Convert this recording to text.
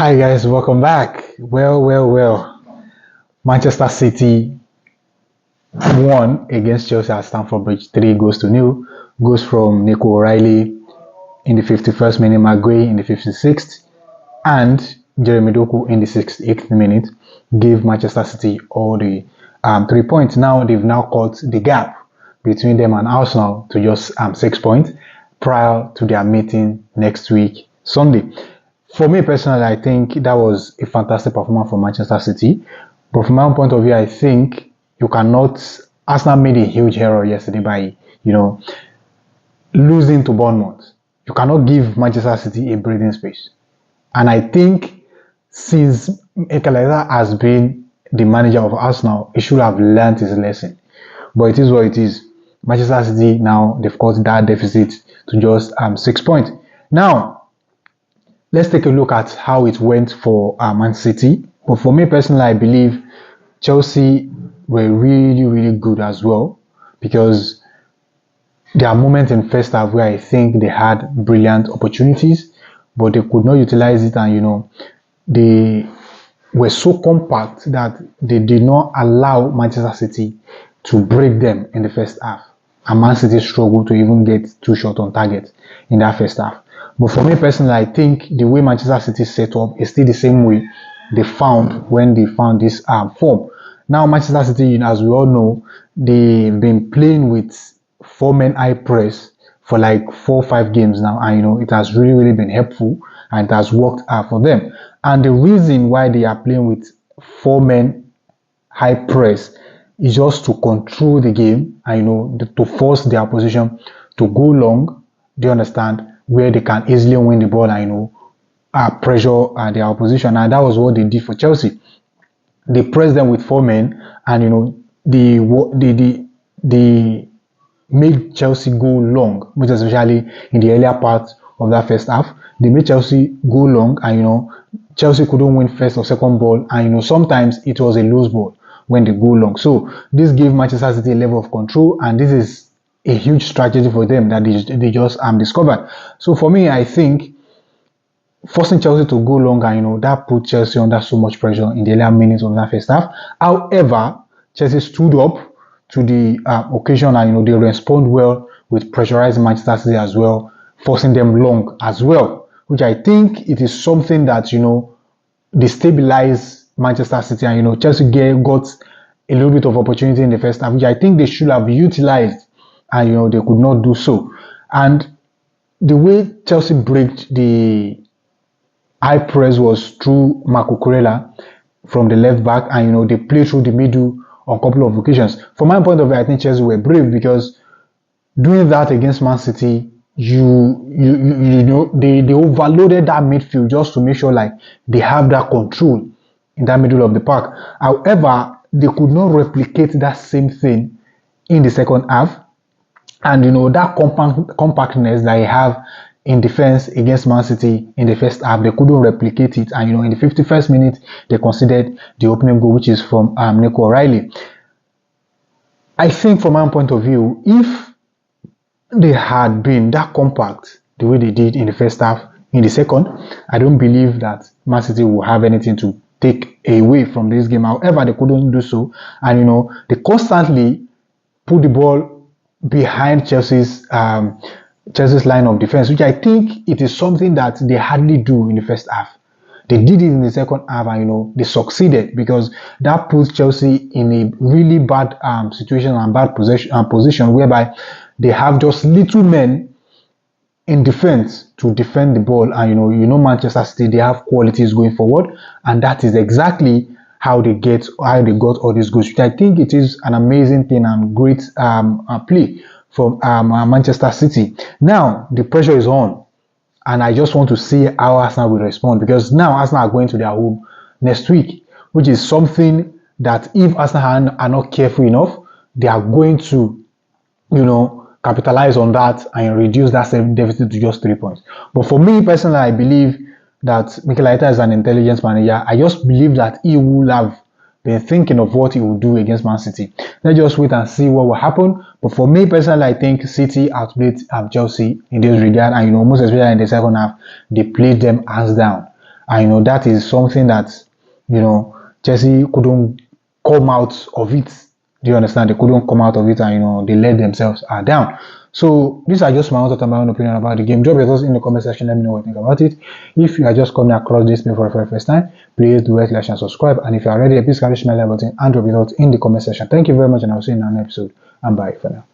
Hi guys, welcome back. Well. Manchester City won against Chelsea at Stamford Bridge, 3-0. Goals from Nico O'Reilly in the 51st minute, Guehi in the 56th, and Jeremy Doku in the 68th minute gave Manchester City all the 3 points. Now they've now cut the gap between them and Arsenal to just 6 points prior to their meeting next week, Sunday. For me personally, I think that was a fantastic performance from Manchester City. But from my own point of view, I think you cannot. Arsenal made a huge error yesterday by, losing to Bournemouth. You cannot give Manchester City a breathing space. And I think since Mikel Arteta has been the manager of Arsenal, he should have learned his lesson. But it is what it is. Manchester City now, they've cut that deficit to just 6 points. Now, let's take a look at how it went for Man City. But for me personally, I believe Chelsea were really good as well, because there are moments in first half where I think they had brilliant opportunities, but they could not utilize it, and they were so compact that they did not allow Manchester City to break them in the first half. And Man City struggled to even get 2 shots on target in that first half. But for me personally, I think the way Manchester City set up is still the same way they found when they found this form. Now, Manchester City, as we all know, they've been playing with 4-man high press for like 4 or 5 games now, and it has really been helpful, and it has worked for them. And the reason why they are playing with 4-man high press is just to control the game and to force their opposition to go long. Do you understand? Where they can easily win the ball and pressure their opposition. And that was what they did for Chelsea. They pressed them with 4 men, and they made Chelsea go long, most especially in the earlier part of that first half. They made Chelsea go long, and Chelsea couldn't win first or second ball, and sometimes it was a loose ball when they go long. So this gave Manchester City a level of control, and this is a huge strategy for them that they just discovered. So for me, I think forcing Chelsea to go longer, that put Chelsea under so much pressure in the earlier minutes of that first half. However, Chelsea stood up to the occasion, and they respond well with pressurizing Manchester City as well, forcing them long as well, which I think it is something that destabilize Manchester City, and Chelsea got a little bit of opportunity in the first half, which I think they should have utilized, and they could not do so. And the way Chelsea break the high press was through Marco Corella from the left back, and they played through the middle on a couple of occasions. From my point of view, I think Chelsea were brave, because doing that against Man City, they overloaded that midfield just to make sure like they have that control in that middle of the park. However, they could not replicate that same thing in the second half, and that compactness that they have in defense against Man City in the first half, they couldn't replicate it. And in the 51st minute, they conceded the opening goal, which is from Nico O'Reilly. I think from my point of view, if they had been that compact the way they did in the first half, in the second, I don't believe that Man City will have anything to take away from this game. However, they couldn't do so, and they constantly put the ball behind Chelsea's line of defense, which I think it is something that they hardly do in the first half. They did it in the second half, and they succeeded, because that puts Chelsea in a really bad situation and bad position whereby they have just little men in defense to defend the ball. And Manchester City, they have qualities going forward, and that is exactly how they got all these goals, which I think it is an amazing thing and great play from Manchester City. Now the pressure is on, and I just want to see how Arsenal will respond, because now Arsenal are going to their home next week, which is something that if Arsenal are not careful enough, they are going to capitalize on that and reduce that deficit to just 3 points. But for me personally, I believe that Mikel Arteta is an intelligent manager. I just believe that he will have been thinking of what he will do against Man City. Let's just wait and see what will happen. But for me personally, I think City outplayed Chelsea in this regard, and most especially in the second half, they played them hands down. And that is something that Chelsea couldn't come out of it. Do you understand? They couldn't come out of it, and they let themselves down. So these are just my own thoughts and my own opinion about the game. Drop your thoughts in the comment section. Let me know what you think about it. If you are just coming across this for the very first time, please do like and subscribe. And if you are already, please smash my like button and drop your thoughts in the comment section. Thank you very much, and I'll see you in another episode. And bye for now.